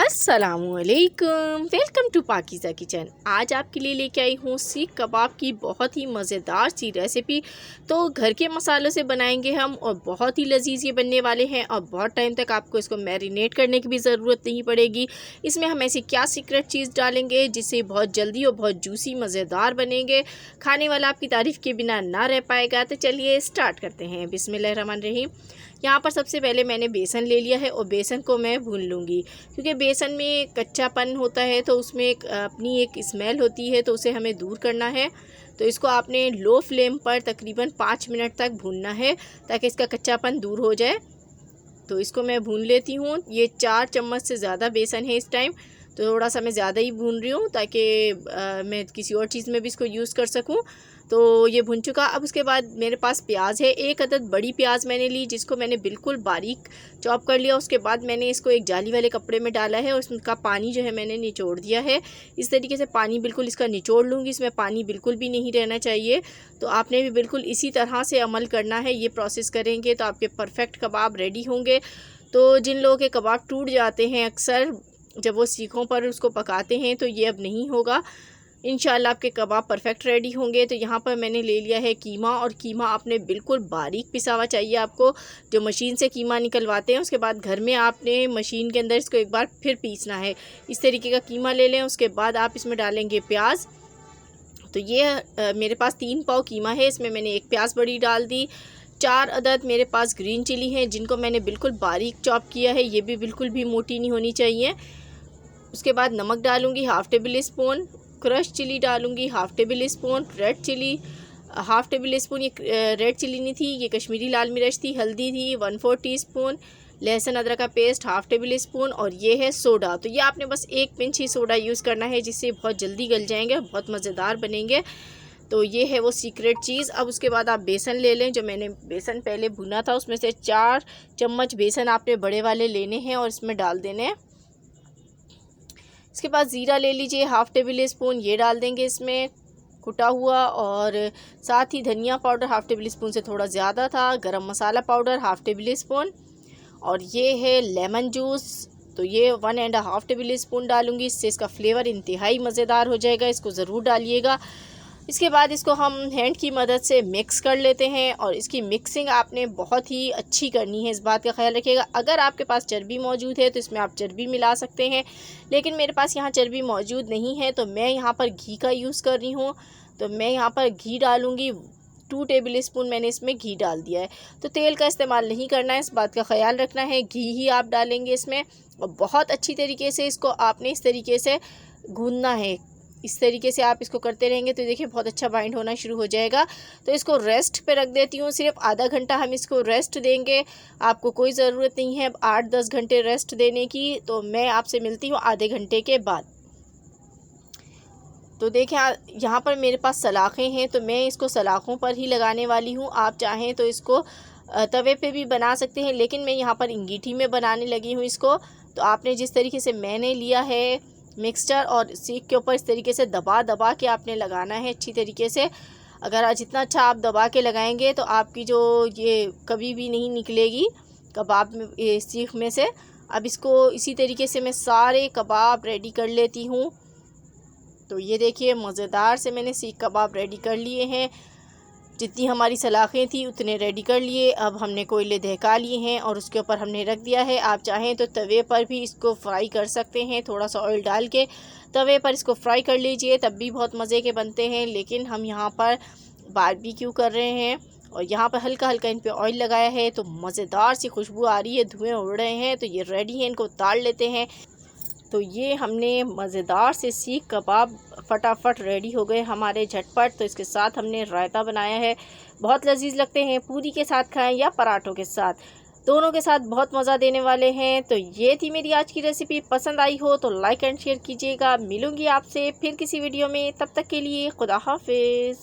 अस्सलामुअलैकुम, welcome to पाकिज़ा kitchen. आज आपके लिए लेके आई हूँ सीख कबाब की बहुत ही मज़ेदार सी रेसिपी। तो घर के मसालों से बनाएंगे हम और बहुत ही लजीज ये बनने वाले हैं और बहुत टाइम तक आपको इसको मैरिनेट करने की भी ज़रूरत नहीं पड़ेगी। इसमें हम ऐसी क्या सीक्रेट चीज़ डालेंगे जिससे बहुत जल्दी और बहुत जूसी मज़ेदार बनेंगे, खाने वाला आपकी तारीफ़ के बिना ना रह पाएगा। तो चलिए स्टार्ट करते हैं। बिस्मिल्लाहिर्रहमानिर्रहीम। यहाँ पर सबसे पहले मैंने बेसन ले लिया है और बेसन को मैं भून लूँगी, क्योंकि बेसन में कच्चापन होता है तो उसमें अपनी एक स्मेल होती है, तो उसे हमें दूर करना है। तो इसको आपने लो फ्लेम पर तकरीबन 5 मिनट तक भूनना है ताकि इसका कच्चापन दूर हो जाए। तो इसको मैं भून लेती हूँ। ये 4 चम्मच से ज़्यादा बेसन है इस टाइम, तो थोड़ा सा मैं ज़्यादा ही भून रही हूँ ताकि मैं किसी और चीज़ में भी इसको यूज़ कर सकूँ। तो ये भुन चुका। अब उसके बाद मेरे पास प्याज है, एक अदद बड़ी प्याज मैंने ली जिसको मैंने बिल्कुल बारीक चॉप कर लिया। उसके बाद मैंने इसको एक जाली वाले कपड़े में डाला है और उसका पानी जो है मैंने निचोड़ दिया है। इस तरीके से पानी बिल्कुल इसका निचोड़ लूँगी, इसमें पानी बिल्कुल भी नहीं रहना चाहिए। तो आपने भी बिल्कुल इसी तरह से अमल करना है। ये प्रोसेस करेंगे तो आपके परफेक्ट कबाब रेडी होंगे। तो जिन लोगों के कबाब टूट जाते हैं अक्सर जब वो सीखों पर उसको पकाते हैं, तो ये अब नहीं होगा। इंशाल्लाह आपके कबाब परफेक्ट रेडी होंगे। तो यहाँ पर मैंने ले लिया है कीमा, और कीमा आपने बिल्कुल बारीक पिसा हुआ चाहिए आपको। जो मशीन से कीमा निकलवाते हैं उसके बाद घर में आपने मशीन के अंदर इसको एक बार फिर पीसना है। इस तरीके का कीमा ले लें। उसके बाद आप इसमें डालेंगे प्याज। तो ये मेरे पास 3 पाव कीमा है, इसमें मैंने एक प्याज बड़ी डाल दी। 4 अदद मेरे पास ग्रीन चिली हैं जिनको मैंने बिल्कुल बारीक चॉप किया है, ये भी बिल्कुल भी मोटी नहीं होनी चाहिए। उसके बाद नमक डालूँगी ½ टेबल स्पून, क्रश चिली डालूँगी ½ table spoon, red chilli ½ table spoon, ये रेड चिली नहीं थी, ये कश्मीरी लाल मिर्च थी, हल्दी थी 1/4 टीस्पून, लहसुन अदरक का पेस्ट ½ टेबल स्पून, और ये है सोडा। तो ये आपने बस 1 पिंच ही सोडा यूज़ करना है जिससे बहुत जल्दी गल जाएंगे, बहुत मज़ेदार बनेंगे। तो ये है वो सीक्रेट चीज़। अब उसके बाद आप बेसन ले लें। जो मैंने बेसन पहले भुना था उसमें से 4 चम्मच बेसन आपने बड़े वाले लेने हैं और इसमें डाल देने हैं। इसके बाद ज़ीरा ले लीजिए ½ टेबल स्पून, ये डाल देंगे इसमें कुटा हुआ, और साथ ही धनिया पाउडर ½ टेबल स्पून से थोड़ा ज़्यादा था, गरम मसाला पाउडर ½ टेबल स्पून, और ये है लेमन जूस। तो ये 1.5 टेबल स्पून डालूँगी, इससे इसका फ्लेवर इंतहाई मज़ेदार हो जाएगा, इसको ज़रूर डालिएगा। इसके बाद इसको हम हैंड की मदद से मिक्स कर लेते हैं, और इसकी मिक्सिंग आपने बहुत ही अच्छी करनी है, इस बात का ख्याल रखिएगा। अगर आपके पास चर्बी मौजूद है तो इसमें आप चर्बी मिला सकते हैं, लेकिन मेरे पास यहाँ चर्बी मौजूद नहीं है तो मैं यहाँ पर घी का यूज़ कर रही हूँ। तो मैं यहाँ पर घी डालूँगी, 2 टेबल स्पून मैंने इसमें घी डाल दिया है। तो तेल का इस्तेमाल नहीं करना है, इस बात का ख्याल रखना है, घी ही आप डालेंगे इसमें। और बहुत अच्छी तरीके से इसको आपने इस तरीके से गूंदना है। इस तरीके से आप इसको करते रहेंगे तो देखिए बहुत अच्छा बाइंड होना शुरू हो जाएगा। तो इसको रेस्ट पे रख देती हूँ, सिर्फ आधा घंटा हम इसको रेस्ट देंगे। आपको कोई ज़रूरत नहीं है 8-10 घंटे रेस्ट देने की। तो मैं आपसे मिलती हूँ आधे घंटे के बाद। तो देखें यहाँ पर मेरे पास सलाखें हैं, तो मैं इसको सलाखों पर ही लगाने वाली हूँ। आप चाहें तो इसको तवे पे भी बना सकते हैं, लेकिन मैं यहाँ पर अंगीठी में बनाने लगी हूँ इसको। तो आपने जिस तरीके से मैंने लिया है मिक्सचर, और सीख के ऊपर इस तरीके से दबा दबा के आपने लगाना है अच्छी तरीके से। अगर जितना अच्छा आप दबा के लगाएंगे तो आपकी जो ये कभी भी नहीं निकलेगी कबाब में, ये सीख में से। अब इसको इसी तरीके से मैं सारे कबाब रेडी कर लेती हूँ। तो ये देखिए मज़ेदार से मैंने सीख कबाब रेडी कर लिए हैं। जितनी हमारी सलाखें थी उतने रेडी कर लिए। अब हमने कोयले दहका लिए हैं और उसके ऊपर हमने रख दिया है। आप चाहें तो तवे पर भी इसको फ्राई कर सकते हैं, थोड़ा सा ऑयल डाल के तवे पर इसको फ्राई कर लीजिए, तब भी बहुत मज़े के बनते हैं। लेकिन हम यहाँ पर बारबेक्यू कर रहे हैं और यहाँ पर हल्का हल्का इन पे ऑयल लगाया है, तो मज़ेदार सी खुशबू आ रही है, धुएँ उड़ रहे हैं। तो ये रेडी है, इनको उतार लेते हैं। तो ये हमने मज़ेदार से सीख कबाब फटाफट रेडी हो गए हमारे झटपट। तो इसके साथ हमने रायता बनाया है, बहुत लजीज लगते हैं। पूरी के साथ खाएं या पराठों के साथ, दोनों के साथ बहुत मज़ा देने वाले हैं। तो ये थी मेरी आज की रेसिपी। पसंद आई हो तो लाइक एंड शेयर कीजिएगा। मिलूँगी आपसे फिर किसी वीडियो में, तब तक के लिए खुदा हाफिज़।